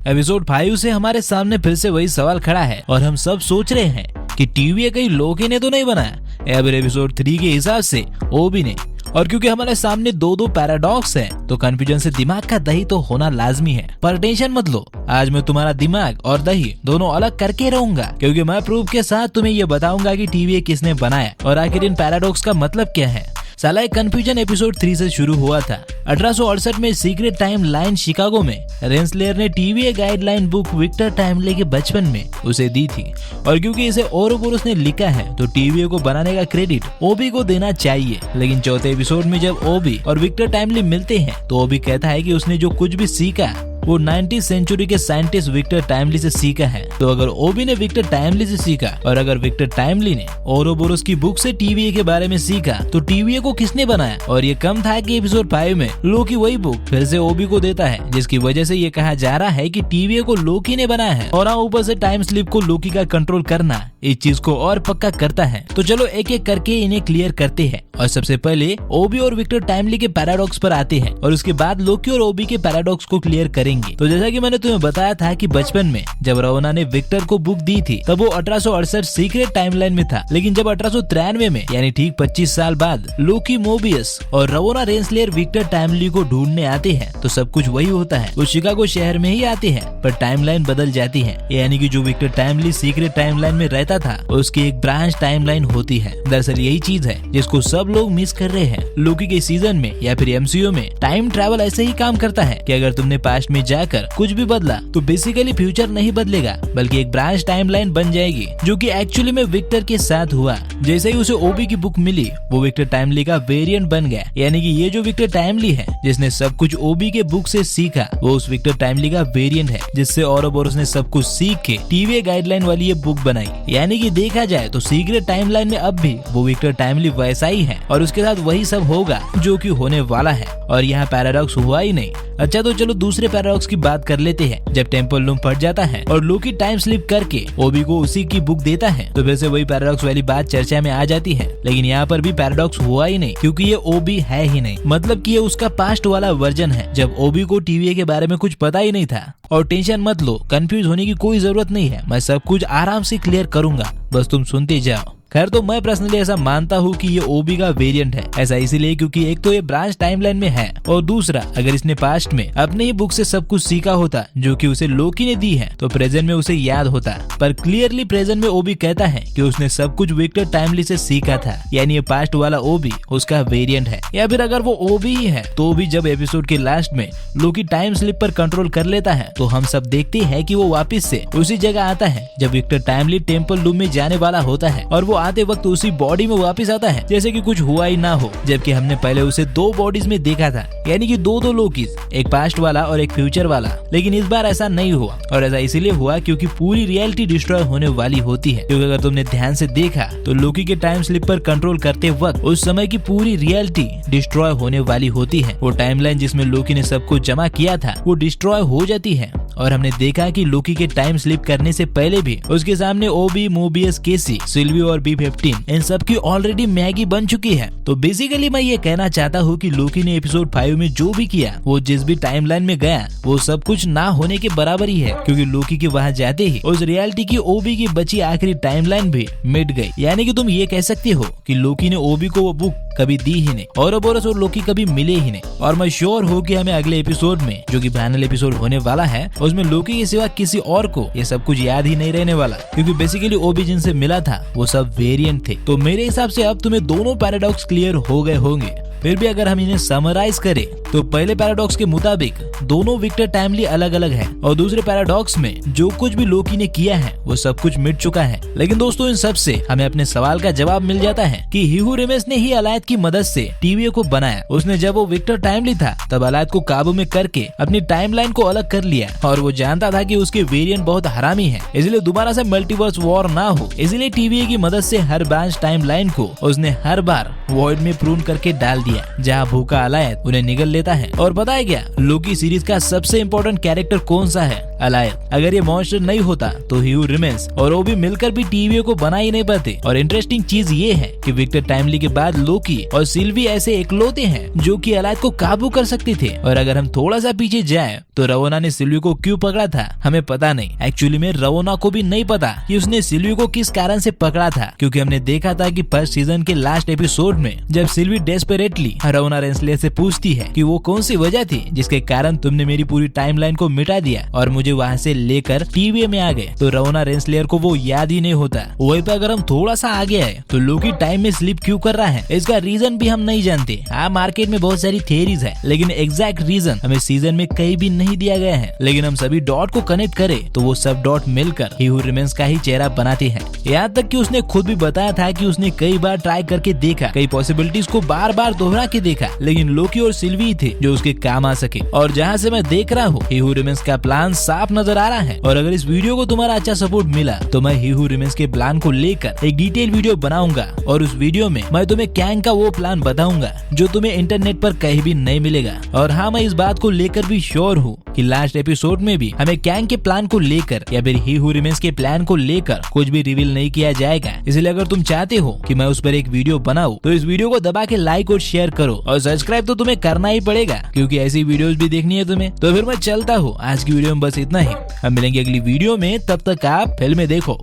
Episode 5 से हमारे सामने फिर से वही सवाल खड़ा है और हम सब सोच रहे हैं कि टीवी कहीं लोकी ने तो नहीं बनाया या फिर एपिसोड 3 के हिसाब से ओबी ने। और क्योंकि हमारे सामने दो पैराडॉक्स हैं, तो कंफ्यूजन से दिमाग का दही तो होना लाजमी है। पर टेंशन मत लो, आज मैं तुम्हारा दिमाग और दही दोनों अलग करके रहूंगा, क्योंकि मैं प्रूफ के साथ तुम्हें ये बताऊंगा कि टीवी किसने बनाया और आखिर इन पैराडॉक्स का मतलब क्या है। साला एक कंफ्यूजन एपिसोड 3 से शुरू हुआ था। 1868 में सीक्रेट टाइम लाइन शिकागो में रेंसलेयर ने TV guideline book Victor Timely के बचपन में उसे दी थी, और क्योंकि इसे ओरोबोरोस ने लिखा है तो टीवी को बनाने का क्रेडिट ओबी को देना चाहिए। लेकिन चौथे एपिसोड में जब ओबी और विक्टर टाइमली मिलते हैं तो ओबी कहता है कि उसने जो कुछ भी सीखा वो 19वीं सेंचुरी के साइंटिस्ट विक्टर टाइमली से सीखा है। तो अगर ओबी ने विक्टर टाइमली से सीखा और अगर विक्टर टाइमली ने ओरोबोरोस की बुक से टीवीए के बारे में सीखा, तो टीवीए को किसने बनाया। और ये कम था कि एपिसोड 5 में लोकी वही बुक फिर से ओबी को देता है, जिसकी वजह से ये कहा जा रहा है कि टीवीए को लोकी ने बनाया है। और ऊपर से टाइम स्लिप को लोकी का कंट्रोल करना इस चीज को और पक्का करता है। तो चलो एक एक करके इन्हें क्लियर करते हैं। और सबसे पहले ओबी और विक्टर टाइमली के पैराडॉक्स पर आते हैं और उसके बाद लोकी और ओबी के पैराडॉक्स को क्लियर करेंगे। तो जैसा कि मैंने तुम्हें बताया था कि बचपन में जब रवोना ने विक्टर को बुक दी थी तब वो 1868 सीक्रेट टाइमलाइन में था। लेकिन जब 1893 में यानी ठीक 25 साल बाद लोकी, मोबियस और रवोना रेंसलेयर विक्टर टाइमली को ढूंढने आते हैं तो सब कुछ वही होता है। वो शिकागो शहर में ही आते हैं पर टाइमलाइन बदल जाती है, यानी कि जो विक्टर टाइमली सीक्रेट टाइमलाइन में रहता था उसकी एक ब्रांच टाइमलाइन होती है। दरअसल यही चीज है जिसको सब लोग मिस कर रहे हैं। लोकी के सीजन में या फिर एमसीयू में टाइम ट्रैवल ऐसे ही काम करता है कि अगर तुमने पास्ट में जाकर कुछ भी बदला तो बेसिकली फ्यूचर नहीं बदलेगा बल्कि एक ब्रांच टाइमलाइन बन जाएगी, जो कि एक्चुअली में विक्टर के साथ हुआ। जैसे ही उसे ओबी की बुक मिली वो विक्टर टाइमली का वेरिएंट बन गया, यानी कि ये जो विक्टर टाइमली है जिसने सब कुछ ओबी के बुक से सीखा वो उस विक्टर टाइमली का वेरिएंट है, जिससे ओरोबोरोस ने सब कुछ सीख के टीवी गाइडलाइन वाली ये बुक बनाई। यानी कि देखा जाए तो सीक्रेट टाइमलाइन में अब भी वो विक्टर टाइमली वैसा ही है और उसके साथ वही सब होगा जो कि होने वाला है। और यहाँ पैराडॉक्स हुआ ही नहीं। अच्छा तो चलो दूसरे पैराडॉक्स की बात कर लेते हैं। जब टेम्पल लूम फट जाता है और लोकी टाइम स्लिप करके ओबी को उसी की बुक देता है तो फिर से वही पैराडॉक्स वाली बात चर्चा में आ जाती है। लेकिन यहाँ पर भी पैराडॉक्स हुआ ही नहीं, क्योंकि ये ओबी है ही नहीं। मतलब कि ये उसका पास्ट वाला वर्जन है जब ओबी को टीवी के बारे में कुछ पता ही नहीं था। और टेंशन मत लो, कंफ्यूज होने की कोई जरूरत नहीं है, मैं सब कुछ आराम से क्लियर करूंगा, बस तुम सुनते जाओ। खैर तो मैं पर्सनली ऐसा मानता हूँ कि ये ओबी का वेरिएंट है। ऐसा इसीलिए क्योंकि एक तो ये ब्रांच टाइमलाइन में है और दूसरा अगर इसने पास्ट में अपने ही बुक से सब कुछ सीखा होता जो कि उसे लोकी ने दी है तो प्रेजेंट में उसे याद होता। पर क्लियरली प्रेजेंट में ओबी कहता है कि उसने सब कुछ विक्टर टाइमली से सीखा था, यानी ये पास्ट वाला ओबी उसका वेरिएंट है। या फिर अगर वो ओबी ही है तो भी जब एपिसोड के लास्ट में लोकी टाइम स्लिप पर कंट्रोल कर लेता है तो हम सब देखते हैं कि वो वापिस से उसी जगह आता है जब विक्टर टाइमली टेम्पल लूम में जाने वाला होता है, और वो आते वक्त उसी बॉडी में वापस आता है जैसे कि कुछ हुआ ही ना हो। जबकि हमने पहले उसे दो बॉडीज में देखा था, यानी कि दो लोकीज, एक पास्ट वाला और एक फ्यूचर वाला। लेकिन इस बार ऐसा नहीं हुआ, और ऐसा इसीलिए हुआ क्योंकि पूरी रियलिटी डिस्ट्रॉय होने वाली होती है। क्योंकि अगर तुमने ध्यान से देखा तो लोकी के टाइम स्लिप पर कंट्रोल करते वक्त उस समय की पूरी रियलिटी डिस्ट्रॉय होने वाली होती है। वो टाइमलाइन जिसमें लोकी ने सब कुछ जमा किया था वो डिस्ट्रॉय हो जाती है। और हमने देखा कि लोकी के टाइम स्लिप करने से पहले भी उसके सामने ओबी, मोबियस, केसी, सिल्वी और B-15 इन सब की ऑलरेडी मैगी बन चुकी है। तो बेसिकली मैं ये कहना चाहता हूँ कि लोकी ने एपिसोड 5 में जो भी किया वो जिस भी टाइमलाइन में गया वो सब कुछ ना होने के बराबर ही है, क्योंकि लोकी के वहाँ जाते ही उस रियलिटी की ओबी की बची आखिरी टाइमलाइन भी मिट गई। यानी कि तुम ये कह सकते हो कि लोकी ने ओबी को वो बुक कभी दी ही नहीं, ओरोबोरोस और लोकी कभी मिले ही नहीं। और मैं श्योर हूँ कि हमें अगले एपिसोड में जो कि फाइनल एपिसोड होने वाला है उसमें लोकी के सिवा किसी और को ये सब कुछ याद ही नहीं रहने वाला, क्योंकि बेसिकली ओबी जिनसे मिला था वो सब वेरिएंट थे। तो मेरे हिसाब से अब तुम्हें दोनों पैराडॉक्स क्लियर हो गए होंगे। फिर भी अगर हम इन्हें समराइज करें तो पहले पैराडॉक्स के मुताबिक दोनों विक्टर टाइमली अलग अलग है, और दूसरे पैराडॉक्स में जो कुछ भी लोकी ने किया है वो सब कुछ मिट चुका है। लेकिन दोस्तों इन सब से हमें अपने सवाल का जवाब मिल जाता है कि हीहू रेमेस ने ही अलायद की मदद से टीवी को बनाया। उसने जब वो विक्टर टाइमली था तब अलायद को काबू में करके अपनी टाइमलाइन को अलग कर लिया, और वो जानता था कि उसके वेरिएंट बहुत हरामी है, इसलिए दोबारा से मल्टीवर्स वॉर ना हो, इसलिए टीवी की मदद से हर ब्रांच टाइमलाइन को उसने हर बार वॉइड में प्रून करके डाल दिया, जहाँ भूखा अलायद उन्हें निगल लेता है। और पता है क्या, लोकी सीरीज का सबसे इम्पोर्टेंट कैरेक्टर कौन सा है? अलायद। अगर ये मॉन्स्टर नहीं होता तो ही हू रिमेन्स और ओबी मिलकर भी टीवीए को बना ही नहीं पाते। और इंटरेस्टिंग चीज ये है कि विक्टर टाइमली के बाद लोकी और सिल्वी ऐसे इकलौते हैं जो कि अलायद को काबू कर सकते थे। और अगर हम थोड़ा सा पीछे जाएं तो रवोना ने सिल्वी को क्यों पकड़ा था हमें पता नहीं। एक्चुअली में रवोना को भी नहीं पता कि उसने सिल्वी को किस कारण से पकड़ा था, क्योंकि हमने देखा था कि फर्स्ट सीजन के लास्ट एपिसोड में जब सिल्वी डेस्परेटली रवोना रेंसलेयर से पूछती है कि वो कौन सी वजह थी जिसके कारण तुमने मेरी पूरी टाइमलाइन को मिटा दिया और मुझे वहाँ से लेकर टीवीए में आ गए, तो रवोना रेंसलेयर को वो याद ही नहीं होता। वहीं पे अगर हम थोड़ा सा आगे आए तो लोकी टाइम में स्लिप क्यों कर रहा है इसका रीजन भी हम नहीं जानते। हाँ, मार्केट में बहुत सारी थियरीज है, लेकिन एग्जैक्ट रीजन हमें सीजन में कहीं भी नहीं दिया गया है। लेकिन हम सभी डॉट को कनेक्ट करें तो वो सब डॉट मिलकर ही हू रिमेन्स का ही चेहरा बनाते हैं। यहाँ तक कि उसने खुद भी बताया था कि उसने कई बार ट्राई करके देखा, कई पॉसिबिलिटीज को बार बार दोहरा के देखा, लेकिन लोकी और सिल्वी थे जो उसके काम आ सके। और जहाँ से मैं देख रहा हूँ ही हू रिमेन्स का प्लान साफ नजर आ रहा है। और अगर इस वीडियो को तुम्हारा अच्छा सपोर्ट मिला तो मैं ही हू रिमेन्स के प्लान को लेकर एक डिटेल वीडियो बनाऊंगा और उस वीडियो में मैं तुम्हें कैंग का वो प्लान बताऊंगा जो तुम्हें इंटरनेट पर कहीं भी नहीं मिलेगा। और हाँ, मैं इस बात को लेकर भी श्योर हूँ कि लास्ट एपिसोड में भी हमें कैंग के प्लान को लेकर या फिर ही हू रिमेन्स के प्लान को लेकर कुछ भी रिवील नहीं किया जाएगा। इसलिए अगर तुम चाहते हो कि मैं उस पर एक वीडियो बनाऊं तो इस वीडियो को दबा के लाइक और शेयर करो और सब्सक्राइब तो तुम्हें करना ही पड़ेगा, क्योंकि ऐसी वीडियोस भी देखनी है तुम्हें। तो फिर मैं चलता हूँ, आज की वीडियो में बस इतना ही। हम मिलेंगे अगली वीडियो में, तब तक आप फिल्में देखो।